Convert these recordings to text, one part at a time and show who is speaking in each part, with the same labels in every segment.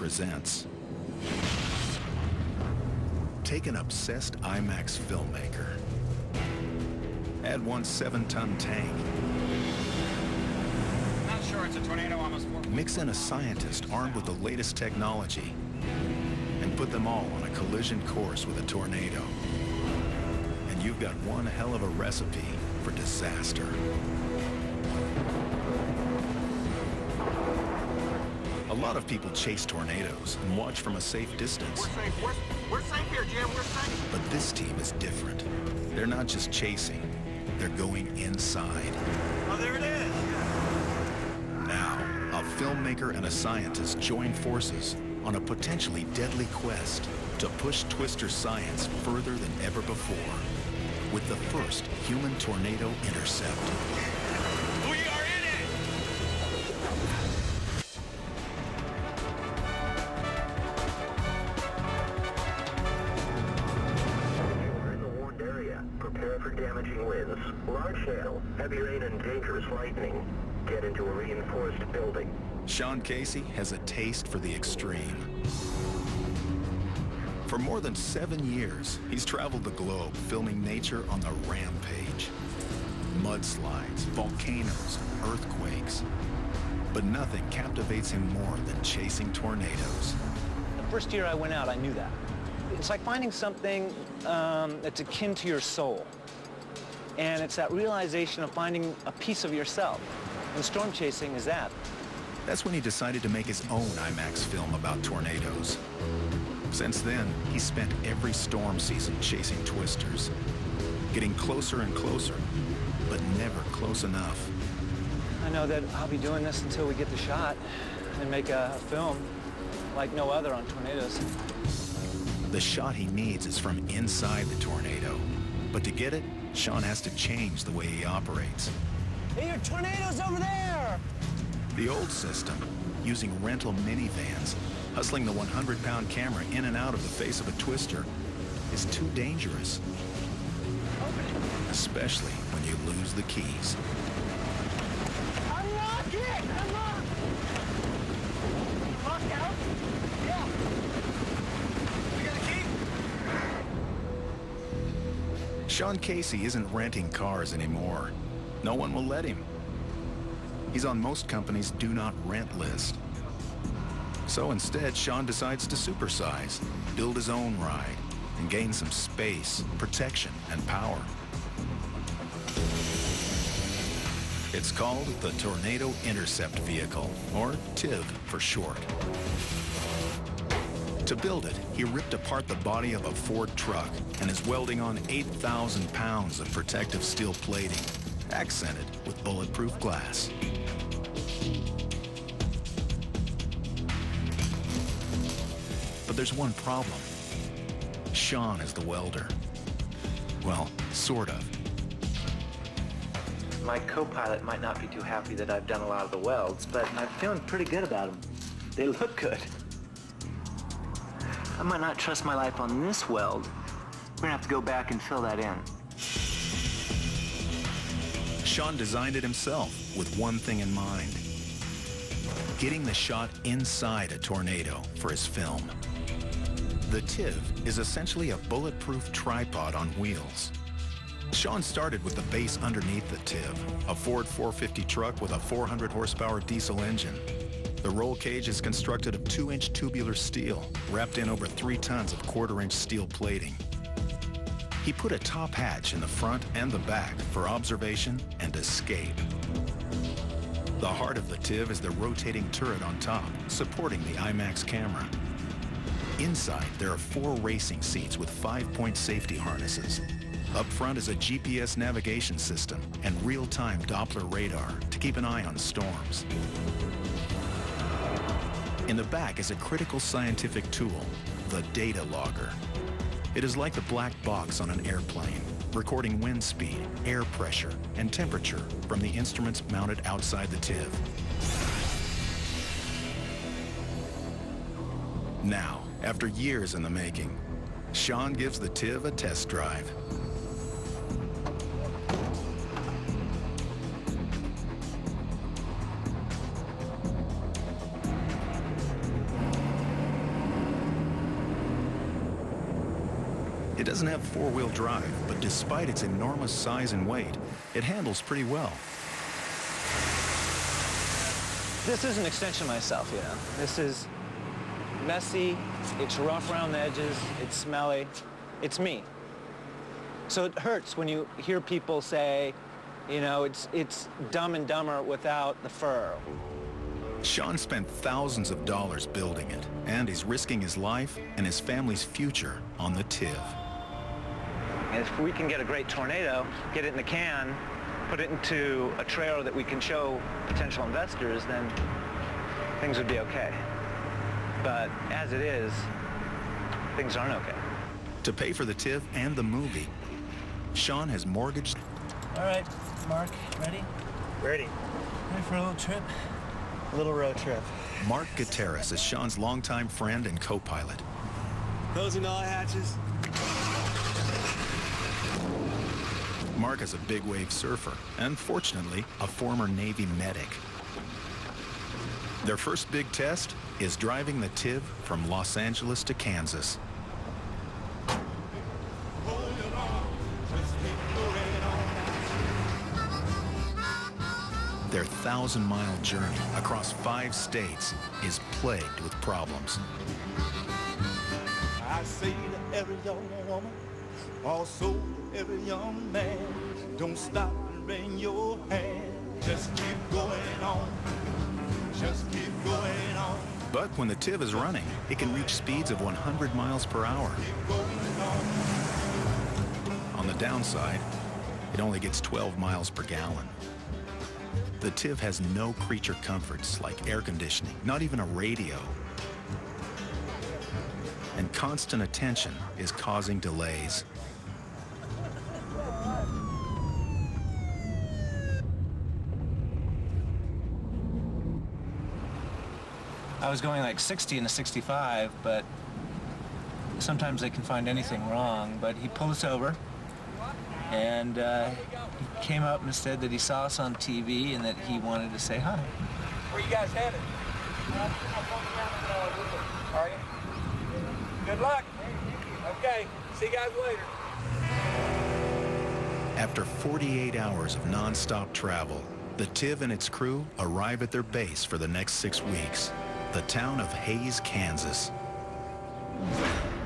Speaker 1: presents. Take an obsessed IMAX filmmaker. Add one 7-ton tank.
Speaker 2: Not sure it's a tornado almost.
Speaker 1: Mix in a scientist armed with the latest technology. And put them all on a collision course with a tornado. And you've got one hell of a recipe for disaster. A lot of people chase tornadoes and watch from a safe distance.
Speaker 2: We're safe. We're safe here, Jim. We're safe.
Speaker 1: But this team is different. They're not just chasing, they're going inside.
Speaker 2: Oh, there it is.
Speaker 1: Now, a filmmaker and a scientist join forces on a potentially deadly quest to push Twister science further than ever before with the first human tornado intercept.
Speaker 2: We are in it!
Speaker 3: We're in the warned area. Prepare for damaging winds. Large hail, heavy rain, and dangerous lightning. Get into a reinforced building.
Speaker 1: Sean Casey has a taste for the extreme. For more than 7 years, he's traveled the globe filming nature on the rampage. Mudslides, volcanoes, earthquakes. But nothing captivates him more than chasing tornadoes.
Speaker 4: The first year I went out, I knew that. It's like finding something that's akin to your soul. And it's that realization of finding a piece of yourself. And storm chasing is that.
Speaker 1: That's when he decided to make his own IMAX film about tornadoes. Since then, he's spent every storm season chasing twisters, getting closer and closer, but never close enough.
Speaker 4: I know that I'll be doing this until we get the shot and make a film like no other on tornadoes.
Speaker 1: The shot he needs is from inside the tornado. But to get it, Sean has to change the way he operates.
Speaker 4: Hey, your tornado's over there!
Speaker 1: The old system, using rental minivans, hustling the 100-pound camera in and out of the face of a twister, is too dangerous. Especially when you lose the keys.
Speaker 4: Unlock it! Unlock! Locked out? Yeah.
Speaker 2: We got a key?
Speaker 1: Sean Casey isn't renting cars anymore. No one will let him. He's on most companies' do not rent list. So instead, Sean decides to supersize, build his own ride, and gain some space, protection, and power. It's called the Tornado Intercept Vehicle, or TIV for short. To build it, he ripped apart the body of a Ford truck and is welding on 8,000 pounds of protective steel plating, accented with bulletproof glass. But there's one problem. Sean is the welder. Well, sort of.
Speaker 4: My co-pilot might not be too happy that I've done a lot of the welds, but I'm feeling pretty good about them. They look good. I might not trust my life on this weld. We're gonna have to go back and fill that in.
Speaker 1: Sean designed it himself with one thing in mind: getting the shot inside a tornado for his film. The TIV is essentially a bulletproof tripod on wheels. Sean started with the base underneath the TIV, a Ford 450 truck with a 400 horsepower diesel engine. The roll cage is constructed of 2-inch tubular steel, wrapped in over 3 tons of 1/4-inch steel plating. He put a top hatch in the front and the back for observation and escape. The heart of the TIV is the rotating turret on top, supporting the IMAX camera. Inside, there are 4 racing seats with 5-point safety harnesses. Up front is a GPS navigation system and real-time Doppler radar to keep an eye on storms. In the back is a critical scientific tool, the data logger. It is like the black box on an airplane, recording wind speed, air pressure, and temperature from the instruments mounted outside the TIV. Now, after years in the making, Sean gives the TIV a test drive. It doesn't have four-wheel drive, but despite its enormous size and weight, it handles pretty well.
Speaker 4: This is an extension of myself, you know. This is messy, it's rough around the edges, it's smelly, it's me. So it hurts when you hear people say, you know, it's Dumb and Dumber without the fur.
Speaker 1: Sean spent thousands of dollars building it, and he's risking his life and his family's future on the TIV.
Speaker 4: If we can get a great tornado, get it in the can, put it into a trailer that we can show potential investors, then things would be okay. But as it is, things aren't okay.
Speaker 1: To pay for the TIV and the movie, Sean has mortgaged...
Speaker 5: All right, Mark, ready?
Speaker 2: Ready.
Speaker 5: Ready for a little trip?
Speaker 2: A little road trip.
Speaker 1: Mark Gutierrez is Sean's longtime friend and co-pilot.
Speaker 2: Closing all hatches.
Speaker 1: Mark is a big wave surfer, and fortunately, a former Navy medic. Their first big test is driving the TIV from Los Angeles to Kansas. Their 1,000-mile journey across 5 states is plagued with problems.
Speaker 6: I say to every young woman, also to every young man, don't stop and wring your hand. Just keep going on. Just keep going on.
Speaker 1: But when the TIV is running, it can reach speeds of 100 miles per hour. On the downside, it only gets 12 miles per gallon. The TIV has no creature comforts like air conditioning, not even a radio. And constant attention is causing delays.
Speaker 5: I was going like 60 into 65, but sometimes they can find anything wrong. But he pulled us over, and he came up and said that he saw us on TV and that he wanted to say hi.
Speaker 6: Where you guys headed? Are you? Good luck. Okay, see you guys later.
Speaker 1: After 48 hours of non-stop travel, the TIV and its crew arrive at their base for the next 6 weeks, the town of Hays, Kansas.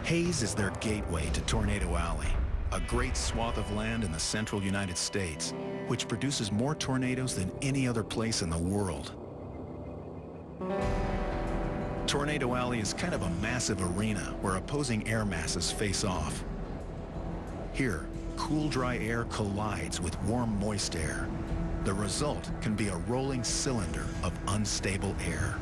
Speaker 1: Hays is their gateway to Tornado Alley, a great swath of land in the central United States, which produces more tornadoes than any other place in the world. Tornado Alley is kind of a massive arena where opposing air masses face off. Here, cool, dry air collides with warm, moist air. The result can be a rolling cylinder of unstable air.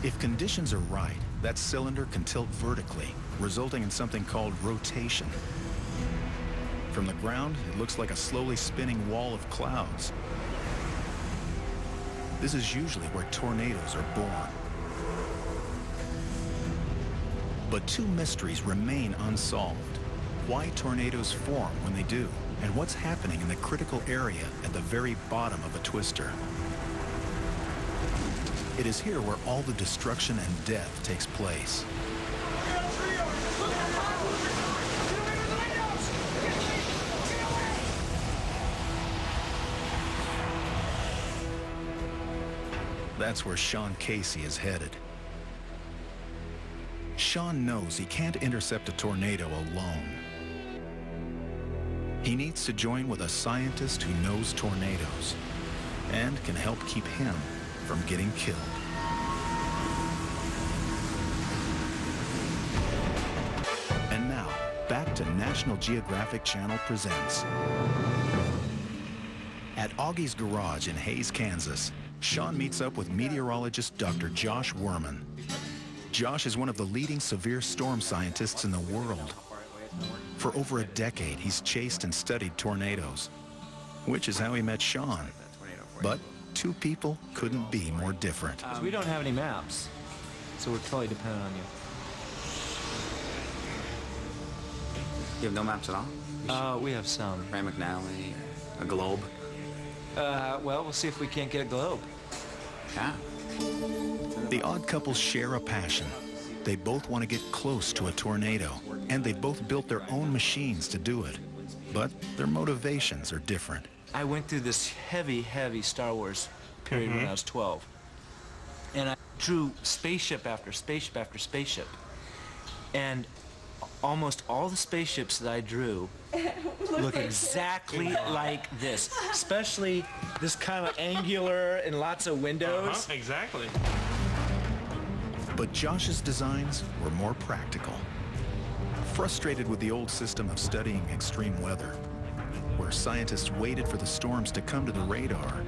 Speaker 1: If conditions are right, that cylinder can tilt vertically, resulting in something called rotation. From the ground, it looks like a slowly spinning wall of clouds. This is usually where tornadoes are born. But 2 mysteries remain unsolved. Why tornadoes form when they do, and what's happening in the critical area at the very bottom of a twister. It is here where all the destruction and death takes place. That's where Sean Casey is headed. Sean knows he can't intercept a tornado alone. He needs to join with a scientist who knows tornadoes and can help keep him from getting killed. And now, back to National Geographic Channel presents. At Augie's Garage in Hays, Kansas, Sean meets up with meteorologist Dr. Josh Werman. Josh is one of the leading severe storm scientists in the world. For over a decade, he's chased and studied tornadoes, which is how he met Sean. But 2 people couldn't be more different.
Speaker 5: We don't have any maps, so we're totally dependent on you.
Speaker 7: You have no maps at all?
Speaker 5: We have some.
Speaker 7: Ray McNally, a globe.
Speaker 5: Well, we'll see if we can't get a globe.
Speaker 7: Yeah.
Speaker 1: The odd couple share a passion, They both want to get close to a tornado, and they both built their own machines to do it. But their motivations are different.
Speaker 5: I went through this heavy, heavy Star Wars period when I was 12. And I drew spaceship after spaceship after spaceship. And almost all the spaceships that I drew look exactly like this, especially this kind of angular and lots of windows.
Speaker 8: Exactly.
Speaker 1: But Josh's designs were more practical. Frustrated with the old system of studying extreme weather, where scientists waited for the storms to come to the radar,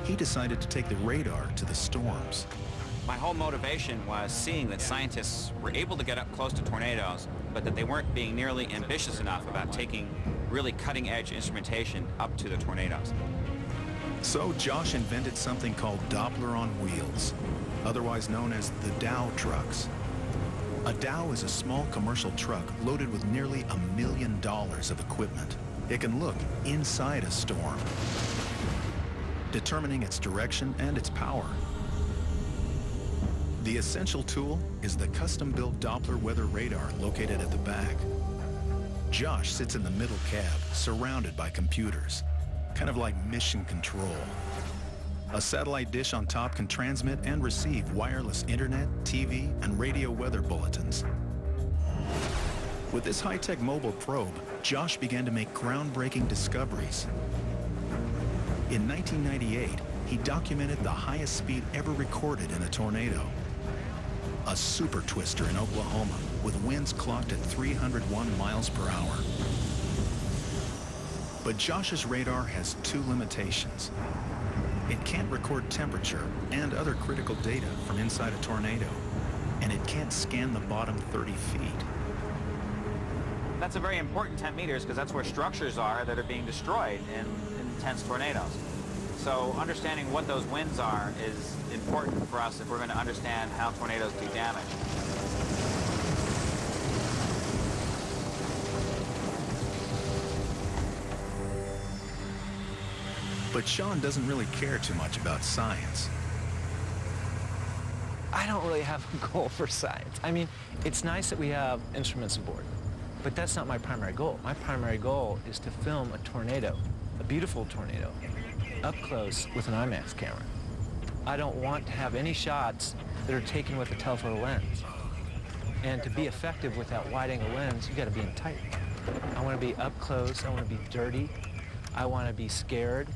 Speaker 1: he decided to take the radar to the storms.
Speaker 7: My whole motivation was seeing that scientists were able to get up close to tornadoes, but that they weren't being nearly ambitious enough about taking really cutting-edge instrumentation up to the tornadoes.
Speaker 1: So Josh invented something called Doppler on wheels, otherwise known as the Dow trucks. A Dow is a small commercial truck loaded with nearly $1 million of equipment. It can look inside a storm, determining its direction and its power. The essential tool is the custom-built Doppler weather radar located at the back. Josh sits in the middle cab, surrounded by computers, kind of like mission control. A satellite dish on top can transmit and receive wireless internet, TV, and radio weather bulletins. With this high-tech mobile probe, Josh began to make groundbreaking discoveries. In 1998, he documented the highest speed ever recorded in a tornado. A super twister in Oklahoma with winds clocked at 301 miles per hour. But Josh's radar has two limitations. It can't record temperature and other critical data from inside a tornado, and it can't scan the bottom 30 feet.
Speaker 7: That's a very important 10 meters because that's where structures are that are being destroyed in intense tornadoes. So understanding what those winds are is important for us if we're going to understand how tornadoes do damage.
Speaker 1: But Sean doesn't really care too much about science.
Speaker 4: I don't really have a goal for science. I mean, it's nice that we have instruments aboard, but that's not my primary goal. My primary goal is to film a tornado, a beautiful tornado, up close with an IMAX camera. I don't want to have any shots that are taken with a telephoto lens. And to be effective with that wide-angle lens, you got to be in tight. I want to be up close. I want to be dirty. I want to be scared.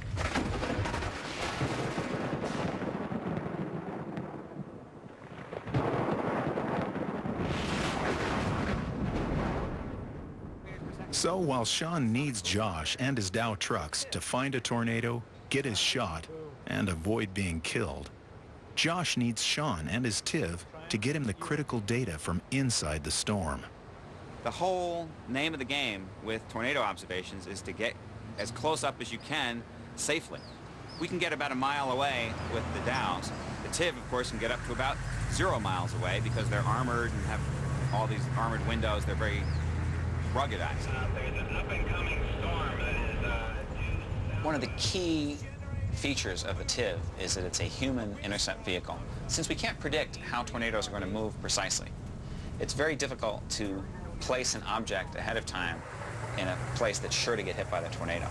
Speaker 1: So while Sean needs Josh and his Dow trucks to find a tornado, get his shot, and avoid being killed, Josh needs Sean and his TIV to get him the critical data from inside the storm.
Speaker 7: The whole name of the game with tornado observations is to get as close up as you can safely. We can get about a mile away with the Dows. The TIV, of course, can get up to about 0 miles away because they're armored and have all these armored windows. They're very ruggedized.
Speaker 3: There's an up-and-coming storm that is
Speaker 7: One of the key features of the TIV is that it's a human intercept vehicle. Since we can't predict how tornadoes are going to move precisely, it's very difficult to place an object ahead of time in a place that's sure to get hit by the tornado.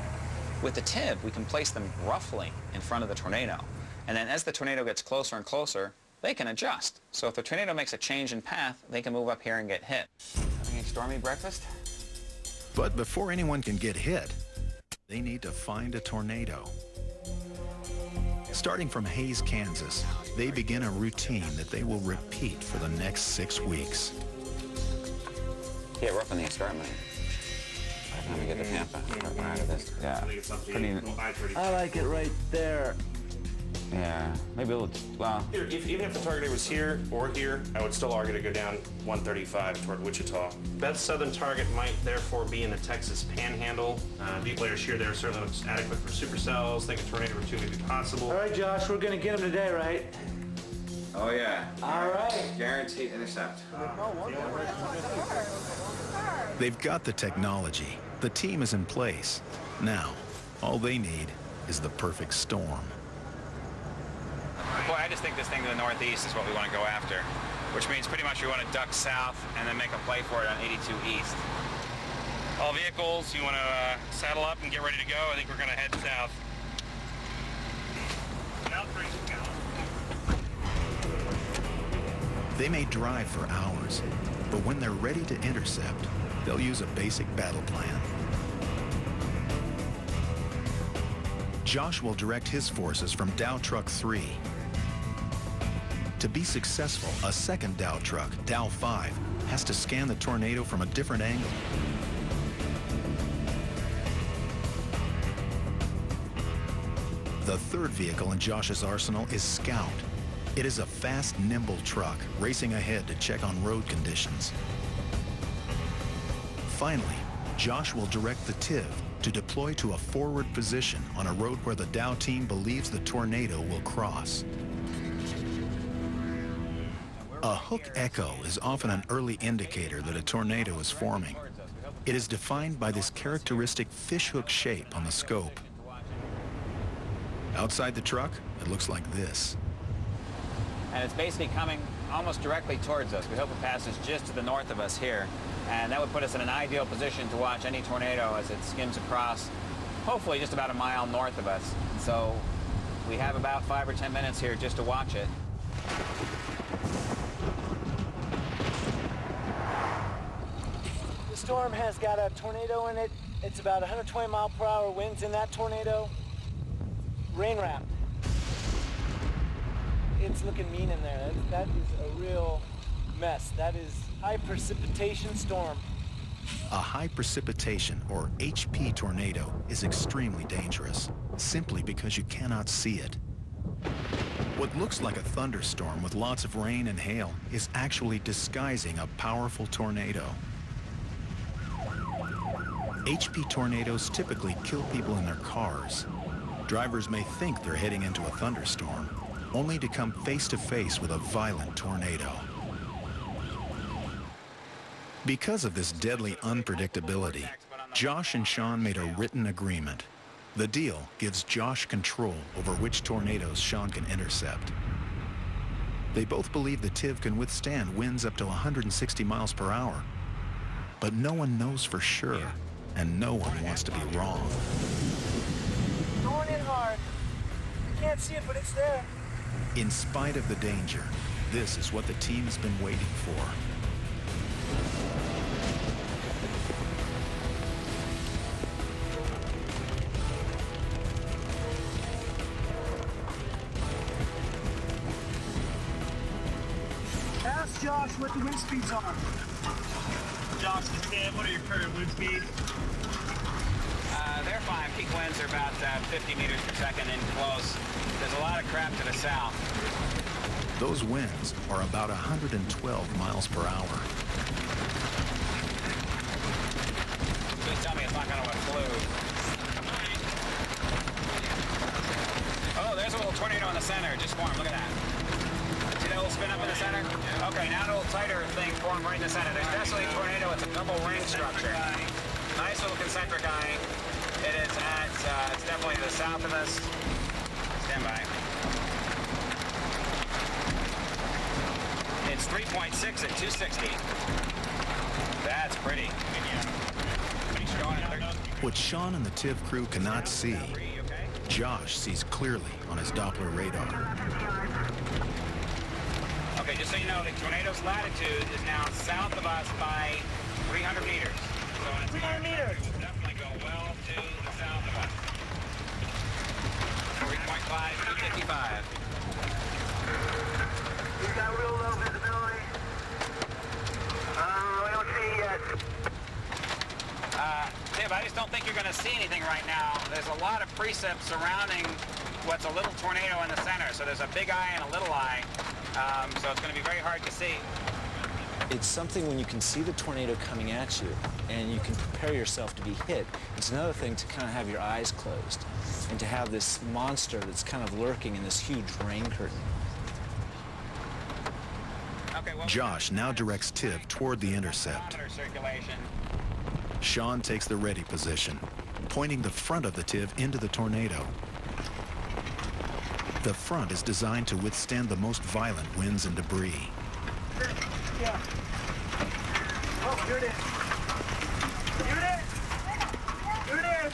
Speaker 7: With the TIV, we can place them roughly in front of the tornado, and then as the tornado gets closer and closer, they can adjust. So if the tornado makes a change in path, they can move up here and get hit. Having a stormy breakfast?
Speaker 1: But before anyone can get hit, they need to find a tornado. Starting from Hays, Kansas, they begin a routine that they will repeat for the next 6 weeks.
Speaker 7: Yeah, we're up in the escarpment. Let me get the Tampa right out of this. Yeah. Pretty,
Speaker 4: I like it right there.
Speaker 7: yeah, maybe a little, well,
Speaker 8: Even if the target was here or here, I would still argue to go down 135 toward Wichita. Best southern target might therefore be in the Texas Panhandle. Deep layers here there certainly looks adequate for supercells. Think a tornado or two may be possible.
Speaker 4: All right, Josh, we're going to get him today, right?
Speaker 7: oh yeah.
Speaker 4: All right.
Speaker 7: Guaranteed intercept.
Speaker 1: They've got the technology. The team is in place. Now, all they need is the perfect storm.
Speaker 7: Boy, I just think this thing to the northeast is what we want to go after. which means pretty much we want to duck south and then make a play for it on 82 east.
Speaker 8: All vehicles, you want to saddle up and get ready to go. I think we're going to head south.
Speaker 1: They may drive for hours, but when they're ready to intercept, they'll use a basic battle plan. Josh will direct his forces from Dow Truck 3. To be successful, a second Dow truck, Dow 5, has to scan the tornado from a different angle. The third vehicle in Josh's arsenal is Scout. It is a fast, nimble truck racing ahead to check on road conditions. Finally, Josh will direct the TIV to deploy to a forward position on a road where the Dow team believes the tornado will cross. A hook echo is often an early indicator that a tornado is forming. It is defined by this characteristic fishhook shape on the scope. Outside the truck, it looks like this.
Speaker 7: And it's basically coming almost directly towards us. We hope it passes just to the north of us here. And that would put us in an ideal position to watch any tornado as it skims across, hopefully just about a mile north of us. So we have about 5 or 10 minutes here just to watch it.
Speaker 4: The storm has got a tornado in it. It's about 120 mile per hour winds in that tornado. Rain wrapped. It's looking mean in there. That is a real mess. That is high precipitation storm.
Speaker 1: A high precipitation, or HP tornado, is extremely dangerous, simply because you cannot see it. What looks like a thunderstorm with lots of rain and hail is actually disguising a powerful tornado. HP tornadoes typically kill people in their cars. Drivers may think they're heading into a thunderstorm, only to come face to face with a violent tornado. Because of this deadly unpredictability, Josh and Sean made a written agreement. The deal gives Josh control over which tornadoes Sean can intercept. They both believe the TIV can withstand winds up to 160 miles per hour. But no one knows for sure, and no one wants to be wrong.
Speaker 4: Going in hard. You can't see it, but it's there.
Speaker 1: In spite of the danger, this is what the team has been waiting for.
Speaker 4: Ask Josh what the wind speeds are.
Speaker 2: Josh, what are your current wind speeds?
Speaker 7: They're fine. Peak winds are about 50 meters per second in close. There's a lot of crap to the south.
Speaker 1: Those winds are about 112 miles per hour.
Speaker 7: Please tell me it's not going to include. Oh, there's a little tornado in the center. Just formed. Look at that. See that little spin up in the center? Okay, now a little tighter thing formed right in the center. There's definitely a tornado. It's a double ring structure. Nice little concentric eye. It is at, it's definitely to the south of us. Stand by. It's 3.6 at 260. That's pretty. Pretty strong.
Speaker 1: What Sean and the TIV crew cannot see, Josh sees clearly on his Doppler radar.
Speaker 7: Okay, just so you know, the tornado's latitude is now south of us by 300 meters. So in its
Speaker 4: 300 meters.
Speaker 7: It will definitely go well to the south of us. 3.5 to 55.
Speaker 3: We've got real low visibility. We don't see it yet.
Speaker 7: Dave, I just don't think you're going to see anything right now. There's a lot of precip surrounding what's a little tornado in the center. So there's a big eye and a little eye. So it's going to be very hard to see.
Speaker 9: It's something when you can see the tornado coming at you and you can prepare yourself to be hit. It's another thing to kind of have your eyes closed and to have this monster that's kind of lurking in this huge rain curtain.
Speaker 7: Okay, well,
Speaker 1: Josh now directs TIV toward the intercept.
Speaker 7: Circulation.
Speaker 1: Sean takes the ready position, pointing the front of the TIV into the tornado. The front is designed to withstand the most violent winds and debris.
Speaker 2: Yeah. Oh, here it is. Here it is. Here it is.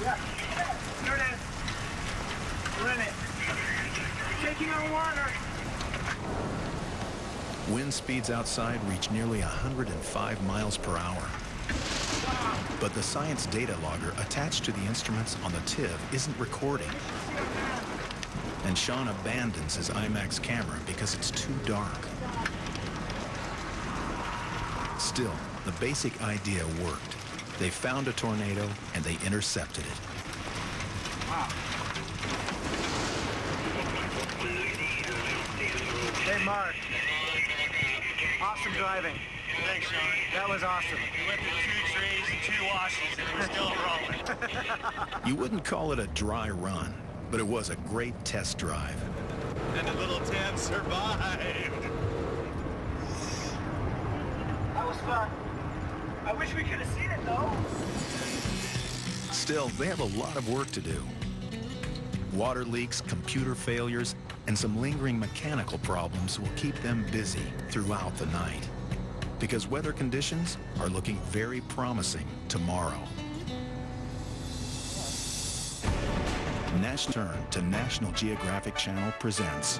Speaker 2: Yeah. Here it is. We're in it. Taking on water.
Speaker 1: Wind speeds outside reach nearly 105 miles per hour. But the science data logger attached to the instruments on the TIV isn't recording. And Sean abandons his IMAX camera because it's too dark. Still, the basic idea worked. They found a tornado and they intercepted it.
Speaker 2: Wow. Hey, Mark. Awesome driving. Thanks, Sean. That was awesome. We went through 2 trees and 2 washes, and we're still rolling.
Speaker 1: You wouldn't call it a dry run, but it was a great test drive.
Speaker 6: And the little Tab survived.
Speaker 2: That was fun. I wish we could have seen it, though.
Speaker 1: Still, they have a lot of work to do. Water leaks, computer failures, and some lingering mechanical problems will keep them busy throughout the night. Because weather conditions are looking very promising tomorrow. National Turn to National Geographic Channel presents.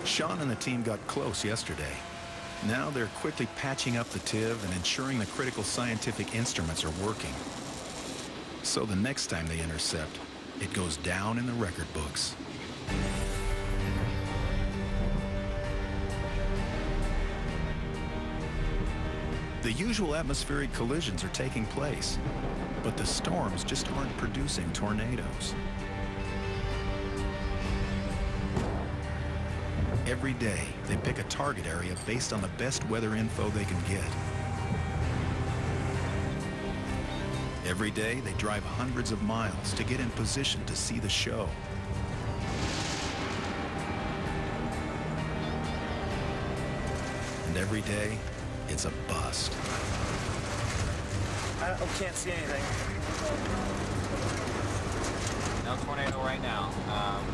Speaker 1: Sean and the team got close yesterday. Now they're quickly patching up the TIV and ensuring the critical scientific instruments are working. So the next time they intercept, it goes down in the record books. The usual atmospheric collisions are taking place, but the storms just aren't producing tornadoes. Every day, they pick a target area based on the best weather info they can get. Every day, they drive hundreds of miles to get in position to see the show. And every day, it's a bust.
Speaker 4: I can't see anything.
Speaker 7: No tornado right now.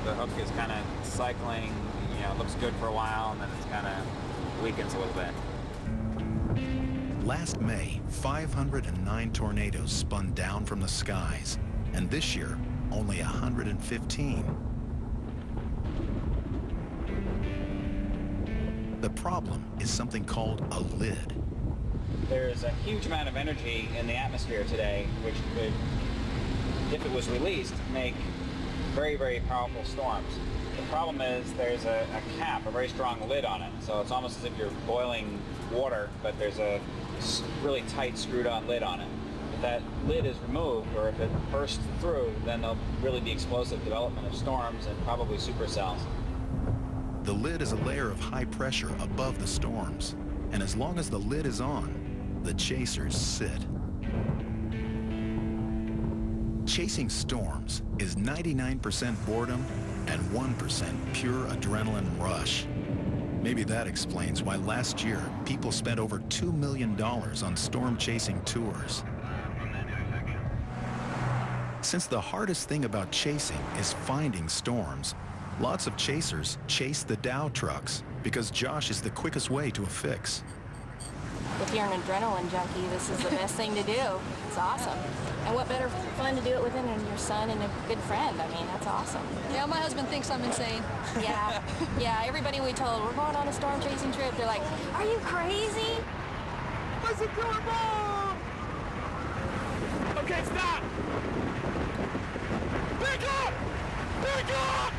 Speaker 7: The hook is kind of cycling, you know, looks good for a while, and then it's kind of weakens a little bit.
Speaker 1: Last May, 509 tornadoes spun down from the skies, and this year, only 115. The problem is something called a lid.
Speaker 7: There's a huge amount of energy in the atmosphere today, which could, if it was released, make very, very powerful storms. The problem is there's a cap, a very strong lid on it. So it's almost as if you're boiling water, but there's a really tight, screwed-on lid on it. If that lid is removed, or if it bursts through, then there'll really be explosive development of storms and probably supercells.
Speaker 1: The lid is a layer of high pressure above the storms, and as long as the lid is on, the chasers sit. Chasing storms is 99% boredom and 1% pure adrenaline rush. Maybe that explains why last year people spent over $2 million on storm chasing tours. Since the hardest thing about chasing is finding storms, lots of chasers chase the Dow trucks because Josh is the quickest way to a fix.
Speaker 10: If you're an adrenaline junkie, this is the best thing to do. It's awesome. And what better fun to do it with than your son and a good friend? I mean, that's awesome.
Speaker 11: Yeah, my husband thinks I'm insane.
Speaker 10: Yeah, yeah, everybody we told, we're going on a storm chasing trip, they're like, are you crazy?
Speaker 2: Listen to her, Mom! Okay, stop! Pick up! Pick up!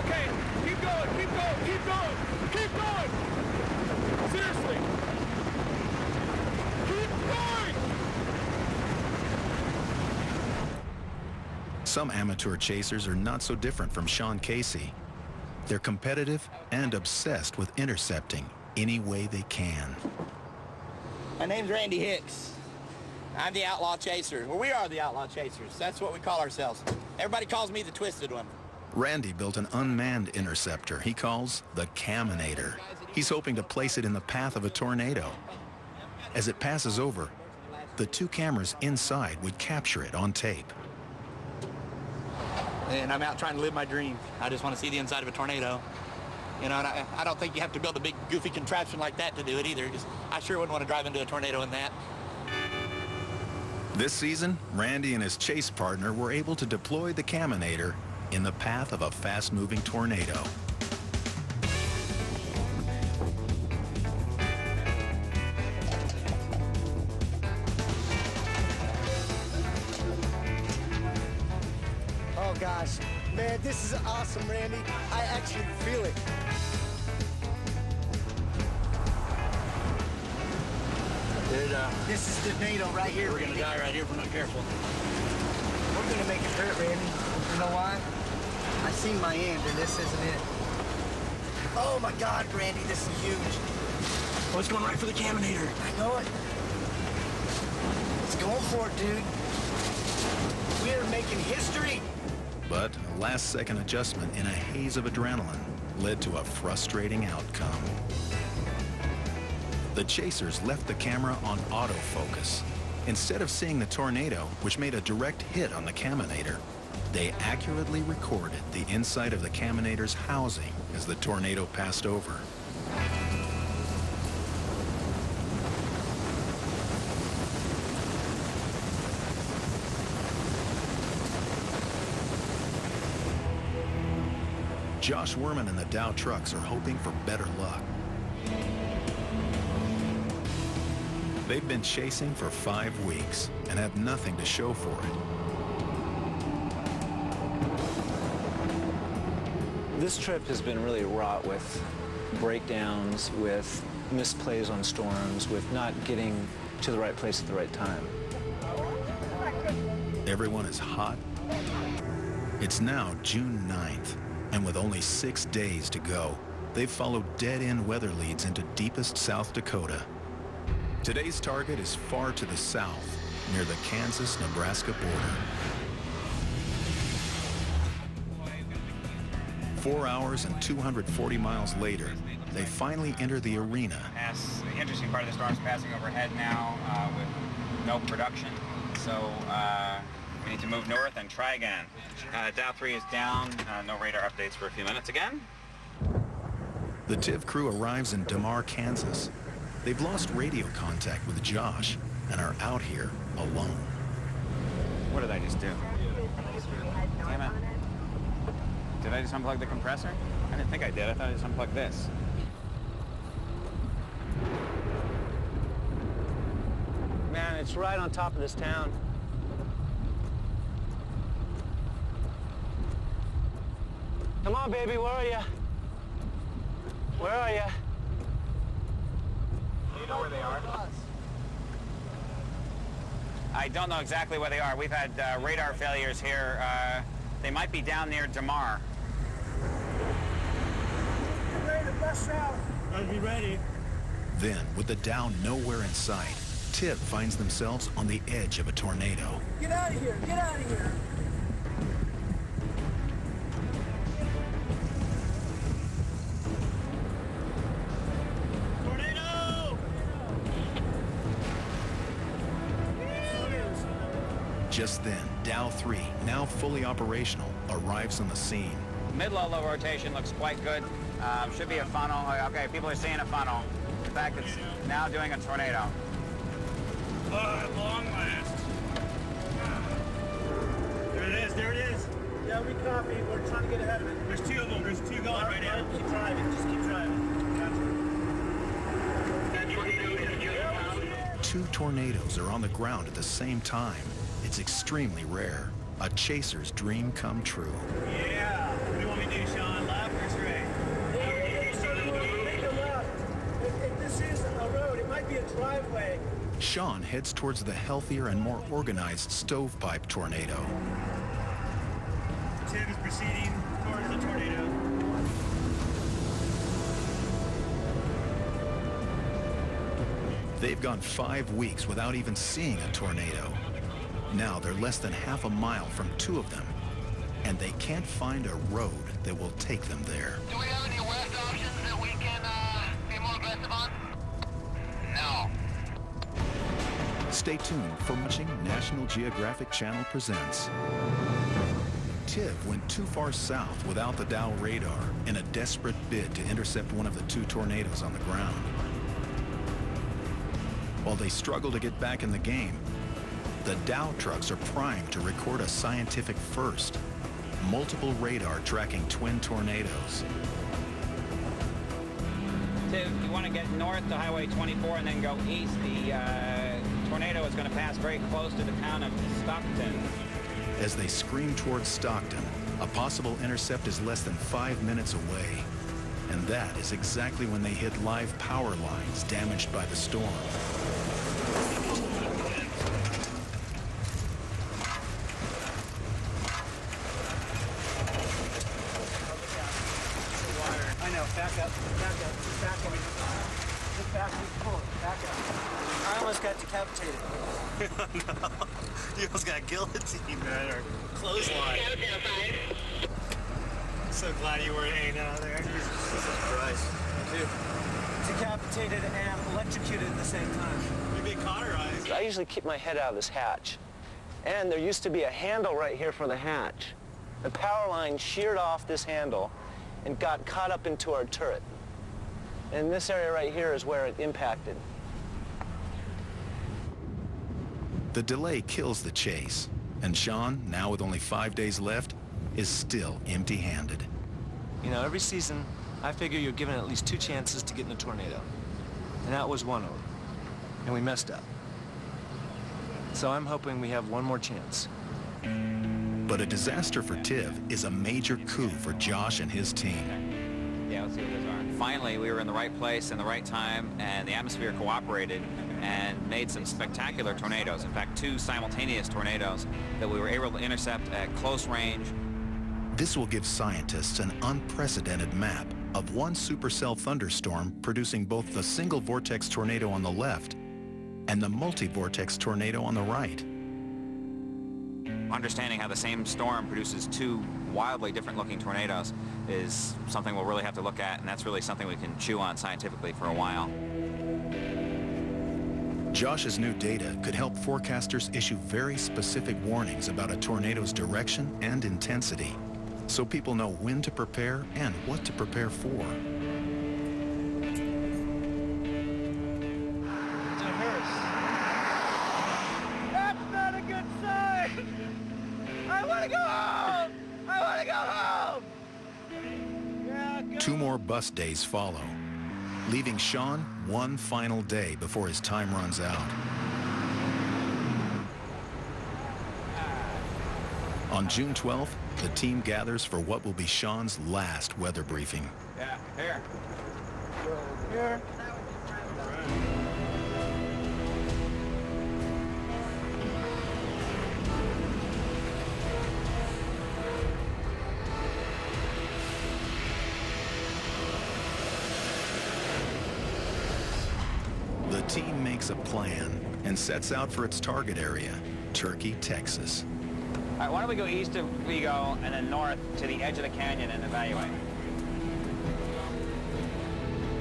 Speaker 2: Okay, keep going, keep going, keep going, keep going! Seriously! Keep going!
Speaker 1: Some amateur chasers are not so different from Sean Casey. They're competitive and obsessed with intercepting any way they can.
Speaker 12: My name's Randy Hicks. I'm the Outlaw Chaser. Well, we are the Outlaw Chasers. That's what we call ourselves. Everybody calls me the Twisted One.
Speaker 1: Randy built an unmanned interceptor he calls the Caminator. He's hoping to place it in the path of a tornado. As it passes over, the two cameras inside would capture it on tape.
Speaker 12: and I'm out trying to live my dream. I just want to see the inside of a tornado. You know, and I don't think you have to build a big goofy contraption like that to do it either. I sure wouldn't want to drive into a tornado in that.
Speaker 1: This season, Randy and his chase partner were able to deploy the Caminator in the path of a fast-moving tornado.
Speaker 13: Oh gosh, man, this is awesome, Randy. I actually feel it. This is the tornado right here.
Speaker 12: We're gonna die right here if we're not careful.
Speaker 13: We're gonna make it hurt, Randy. You know why? I seen my end, and this isn't it. Oh my God, Randy, this is huge.
Speaker 12: Oh, it's going right for the Caminator.
Speaker 13: I know it. It's going for it, dude. We're making history.
Speaker 1: But a last-second adjustment in a haze of adrenaline led to a frustrating outcome. The chasers left the camera on autofocus. Instead of seeing the tornado, which made a direct hit on the Caminator, they accurately recorded the inside of the Caminator's housing as the tornado passed over. Josh Werman and the Dow trucks are hoping for better luck. They've been chasing for 5 weeks and have nothing to show for it.
Speaker 9: This trip has been really wrought with breakdowns, with misplays on storms, with not getting to the right place at the right time.
Speaker 1: Everyone is hot. It's now June 9th, and with only 6 days to go, they've followed dead-end weather leads into deepest South Dakota. Today's target is far to the south, near the Kansas-Nebraska border. 4 hours and 240 miles later, they finally enter the arena.
Speaker 7: The interesting part of the storm is passing overhead now with no production, so we need to move north and try again. Dow 3 is down, no radar updates for a few minutes again.
Speaker 1: The TIV crew arrives in Damar, Kansas. They've lost radio contact with Josh and are out here alone.
Speaker 7: What did I just do? Damn it. Did I just unplug the compressor? I didn't think I did. I thought I just unplugged this.
Speaker 4: Man, it's right on top of this town. Come on, baby, where are you? Where are you?
Speaker 7: Do you know where they are? I don't know exactly where they are. We've had radar failures here. They might be down near Damar.
Speaker 2: Get ready to bust out.
Speaker 12: I'll be ready.
Speaker 1: Then, with the Dow nowhere in sight, TIV finds themselves on the edge of a tornado.
Speaker 2: Get out of here. Get out of here.
Speaker 1: Just then, Dow 3, now fully operational, arrives on the scene.
Speaker 7: Mid-low rotation looks quite good. Should be a funnel. Okay, people are seeing a funnel. In fact, it's now doing a tornado.
Speaker 2: At long last. There it is. There it is. Yeah, we copy. We're trying to get ahead of it. There's two of them. There's two going right now. Keep driving. Just keep driving. Gotcha.
Speaker 1: 2 tornadoes are on the ground at the same time. It's extremely rare. A chaser's dream come true.
Speaker 2: Yeah. What do you want me to do, Sean? Left or straight? Make a left. If this is a road, it might be a driveway.
Speaker 1: Sean heads towards the healthier and more organized stovepipe tornado.
Speaker 2: TIV is proceeding towards the tornado.
Speaker 1: They've gone 5 weeks without even seeing a tornado. Now they're less than half a mile from 2 of them, and they can't find a road that will take them there.
Speaker 3: Do we have any west options that we can be more aggressive on? No.
Speaker 1: Stay tuned for watching National Geographic Channel presents Tiv went too far south without the Dow radar in a desperate bid to intercept one of the two tornadoes on the ground. While they struggle to get back in the game, the Dow trucks are primed to record a scientific first: multiple radar tracking twin tornadoes.
Speaker 7: Tiv, you want to get north to Highway 24 and then go east. The tornado is going to pass very close to the town of Stockton.
Speaker 1: As they scream towards Stockton, a possible intercept is less than 5 minutes away. And that is exactly when they hit live power lines damaged by the storm.
Speaker 13: I know, back up, just back up. Just back, just pull it, back up. I almost got decapitated.
Speaker 2: No, you almost got guillotine, man, or clothesline. So glad you weren't hanging out there. Jesus Christ.
Speaker 13: Dude, decapitated and electrocuted at the same time.
Speaker 2: You've been cauterized.
Speaker 4: I usually keep my head out of this hatch. And there used to be a handle right here for the hatch. The power line sheared off this handle and got caught up into our turret. And this area right here is where it impacted.
Speaker 1: The delay kills the chase, and Sean, now with only 5 days left, is still empty-handed.
Speaker 9: You know, every season, I figure you're given at least 2 chances to get in a tornado. And that was one of them. And we messed up. So I'm hoping we have one more chance.
Speaker 1: But a disaster for Tiv is a major coup for Josh and his team.
Speaker 7: Yeah, let's see what those are. Finally, we were in the right place in the right time, and the atmosphere cooperated and made some spectacular tornadoes. In fact, 2 simultaneous tornadoes that we were able to intercept at close range.
Speaker 1: This will give scientists an unprecedented map of one supercell thunderstorm producing both the single vortex tornado on the left and the multi-vortex tornado on the right.
Speaker 7: Understanding how the same storm produces 2 wildly different looking tornadoes is something we'll really have to look at, and that's really something we can chew on scientifically for a while.
Speaker 1: Josh's new data could help forecasters issue very specific warnings about a tornado's direction and intensity, so people know when to prepare and what to prepare for.
Speaker 13: It's a hearse. That's not a good sign! I want to go home! I want to go home! Yeah, go.
Speaker 1: 2 more bus days follow, leaving Sean one final day before his time runs out. On June 12th, the team gathers for what will be Sean's last weather briefing.
Speaker 7: Yeah, here.
Speaker 13: Here.
Speaker 1: The team makes a plan and sets out for its target area, Turkey, Texas.
Speaker 7: All right, why don't we go east of Vigo and then north to the edge of the canyon and evaluate?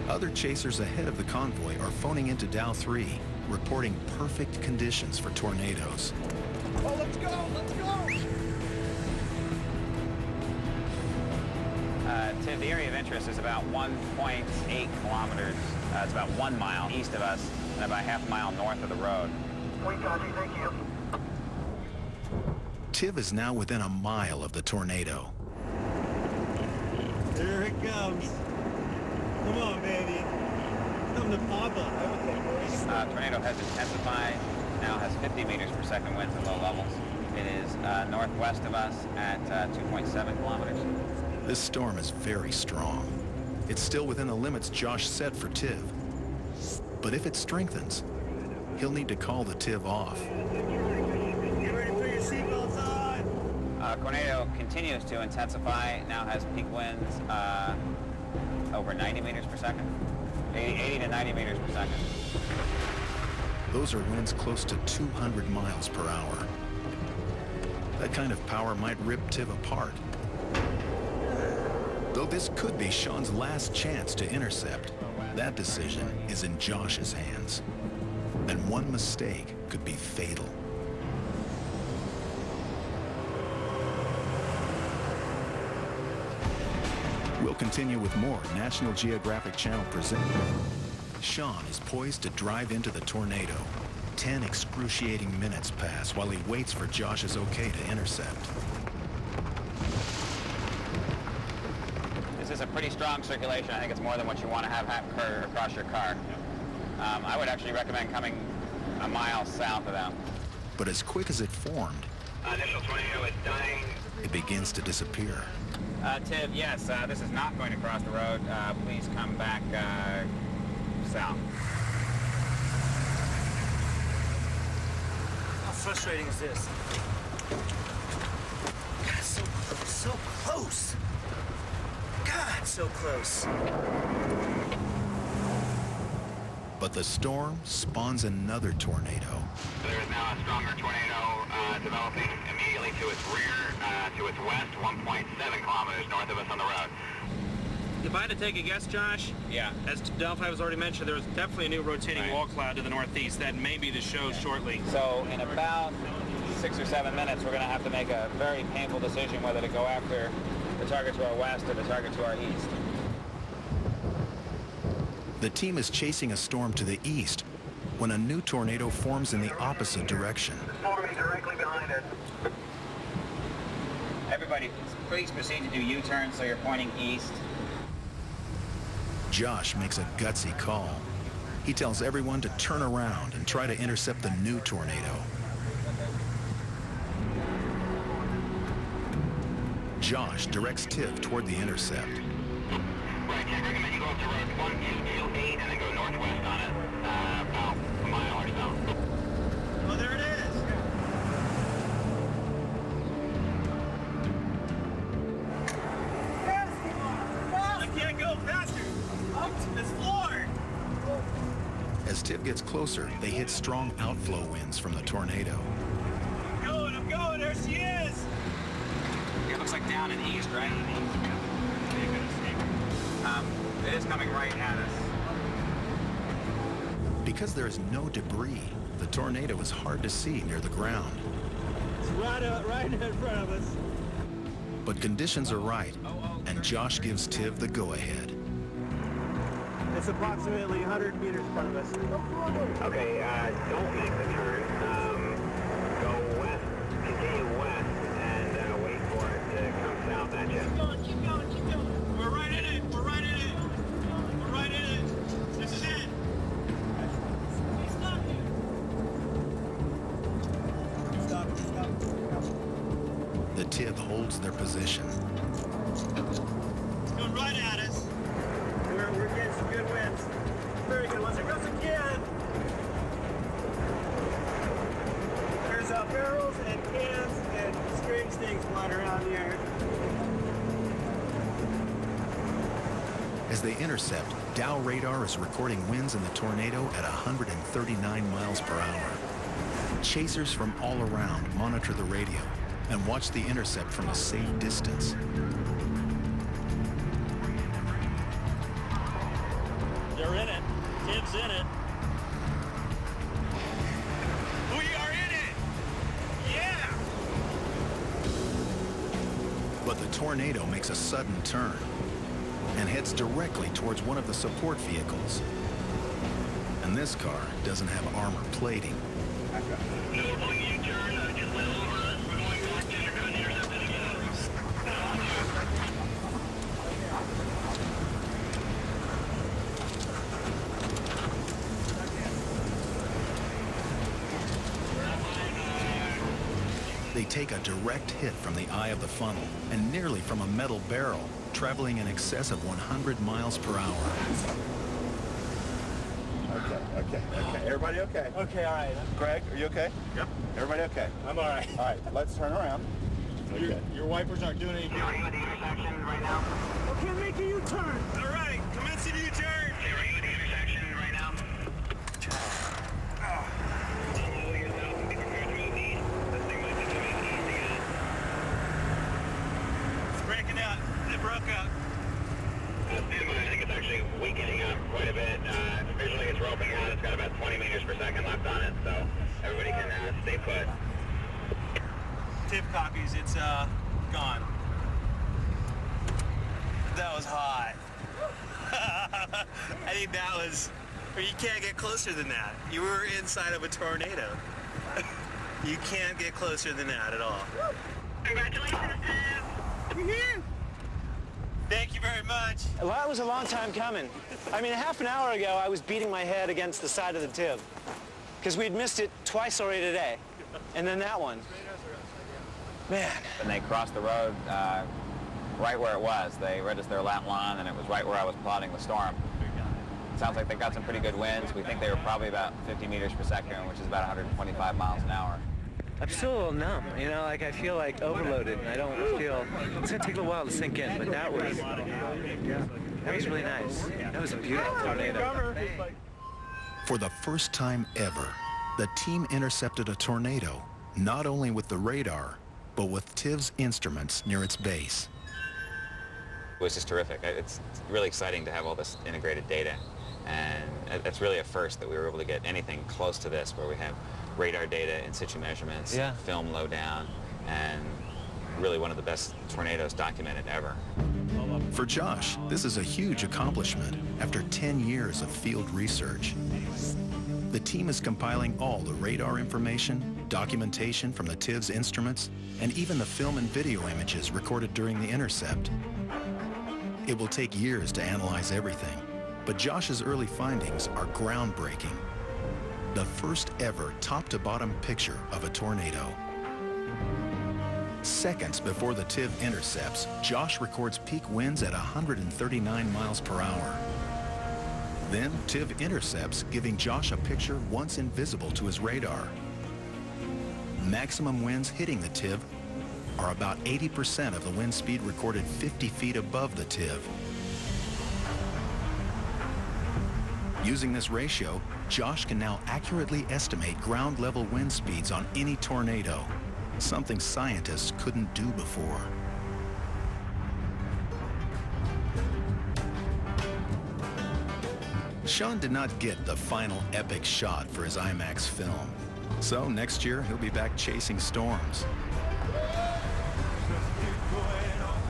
Speaker 1: Other chasers ahead of the convoy are phoning into Dow 3, reporting perfect conditions for tornadoes.
Speaker 13: Oh, let's go! Let's go!
Speaker 7: Tiv, the area of interest is about 1.8 kilometers. It's about 1 mile east of us and about half a mile north of the road.
Speaker 3: We copy, thank you.
Speaker 1: Tiv is now within a mile of the tornado.
Speaker 2: Here it comes. Come on, baby. Come to Papa.
Speaker 7: Tornado has intensified, now has 50 meters per second winds at low levels. It is northwest of us at 2.7 kilometers.
Speaker 1: This storm is very strong. It's still within the limits Josh set for Tiv. But if it strengthens, he'll need to call the Tiv off.
Speaker 2: Get ready for your seatbelts on.
Speaker 7: Tornado continues to intensify, now has peak winds over 90 meters per second, 80 to 90 meters per second.
Speaker 1: Those are winds close to 200 miles per hour. That kind of power might rip Tiv apart. Though this could be Sean's last chance to intercept, that decision is in Josh's hands. And one mistake could be fatal. We'll continue with more National Geographic Channel present. Sean is poised to drive into the tornado. 10 excruciating minutes pass while he waits for Josh's okay to intercept.
Speaker 7: This is a pretty strong circulation. I think it's more than what you want to have occur across your car. I would actually recommend coming a mile south of them.
Speaker 1: But as quick as it formed,
Speaker 3: Initial tornado is dying.
Speaker 1: it begins to disappear.
Speaker 7: Tiv, yes, this is not going to cross the road. Please come back south.
Speaker 13: How frustrating is this? God, so close. God, so close.
Speaker 1: But the storm spawns another tornado.
Speaker 3: There is now a stronger tornado developing immediately to its rear, to its west, 1.7 kilometers north of us on the road.
Speaker 8: If I had to take a guess, Josh,
Speaker 7: Yeah.
Speaker 8: as Delphi was already mentioned, there was definitely a new rotating
Speaker 7: Right.
Speaker 8: wall cloud to the northeast. That may be the show shortly.
Speaker 7: So in about 6 or 7 minutes, we're going to have to make a very painful decision whether to go after the target to our west or the target to our east.
Speaker 1: The team is chasing a storm to the east when a new tornado forms in the opposite direction.
Speaker 3: Storming directly behind us.
Speaker 7: Everybody, please proceed to do U-turns so you're pointing east.
Speaker 1: Josh makes a gutsy call. He tells everyone to turn around and try to intercept the new tornado. Josh directs Tiv toward the intercept.
Speaker 3: Right, I recommend you go up to road 1228 and then go northwest on it, about a mile or so.
Speaker 2: Oh, there it is. I can't go faster. I'm to this floor.
Speaker 1: As Tiv gets closer, they hit strong outflow winds from the tornado.
Speaker 2: I'm going. There she is.
Speaker 7: It looks like down and east, right? It is coming right at us.
Speaker 1: Because there is no debris, the tornado is hard to see near the ground.
Speaker 2: It's right in front of us.
Speaker 1: But conditions are right, and Josh gives Tiv the go-ahead.
Speaker 2: It's approximately 100 meters in front of us.
Speaker 3: Okay, don't make the turn. Go west, continue west, and wait for it to come south at you.
Speaker 2: Keep going. We're right in it. We're right in it. We're right in it. This is it. Stop.
Speaker 1: The Tiv holds their position.
Speaker 2: It's going right at us. We're getting some good winds. Very good ones. It goes again. There's barrels and cans and string snakes flying around here.
Speaker 1: As they intercept, Dow radar is recording winds in the tornado at 139 miles per hour. Chasers from all around monitor the radio and watch the intercept from a safe distance.
Speaker 2: They're in it. Tiv's in it. We are in it! Yeah!
Speaker 1: But the tornado makes a sudden turn and heads directly towards one of the support vehicles. And this car doesn't have armor plating. They take a direct hit from the eye of the funnel and nearly from a metal barrel, traveling in excess of 100 miles per hour.
Speaker 14: Okay. Everybody okay?
Speaker 2: Okay, all right.
Speaker 14: Greg, are you okay?
Speaker 8: Yep.
Speaker 14: Everybody okay?
Speaker 2: I'm all right.
Speaker 14: All right, let's turn around. Okay.
Speaker 2: Your wipers aren't doing any good.
Speaker 3: Are you at the intersection right now?
Speaker 2: Okay, make a U-turn. All right, commence the U-turn.
Speaker 3: Are you at the intersection right now? Continue yourself and be prepared to move east. This thing might be coming east again.
Speaker 2: It's breaking out. It broke up.
Speaker 3: I think it's actually weakening up quite a bit. Visually it's roping out. It's got about 20 meters per second left on it, so everybody can stay put.
Speaker 2: Tiv copies. It's gone. That was hot. I think that was, you can't get closer than that. You were inside of a tornado. You can't get closer than that at all. Congratulations, Tim. Thank you very much.
Speaker 4: Well, that was a long time coming. I mean, half an hour ago, I was beating my head against the side of the TIV because we'd missed it twice already today. And then that one. Man.
Speaker 7: And they crossed the road right where it was. They read us their lat line, and it was right where I was plotting the storm. Sounds like they got some pretty good winds. We think they were probably about 50 meters per second, which is about 125 miles an hour.
Speaker 4: I'm still a little numb, you know, like I feel like overloaded, and I don't feel, it's gonna take a little while to sink in, but that was really nice. That was a beautiful tornado.
Speaker 1: For the first time ever, the team intercepted a tornado, not only with the radar, but with TIV's instruments near its base.
Speaker 7: It was just terrific. It's really exciting to have all this integrated data, and it's really a first that we were able to get anything close to this, where we have radar data, in situ measurements, film lowdown, and really one of the best tornadoes documented ever.
Speaker 1: For Josh, this is a huge accomplishment after 10 years of field research. The team is compiling all the radar information, documentation from the TIV's instruments, and even the film and video images recorded during the intercept. It will take years to analyze everything, but Josh's early findings are groundbreaking. The first ever top-to-bottom picture of a tornado. Seconds before the TIV intercepts, Josh records peak winds at 139 miles per hour. Then TIV intercepts, giving Josh a picture once invisible to his radar. Maximum winds hitting the TIV are about 80% of the wind speed recorded 50 feet above the TIV. Using this ratio, Josh can now accurately estimate ground-level wind speeds on any tornado, something scientists couldn't do before. Sean did not get the final epic shot for his IMAX film, so next year he'll be back chasing storms.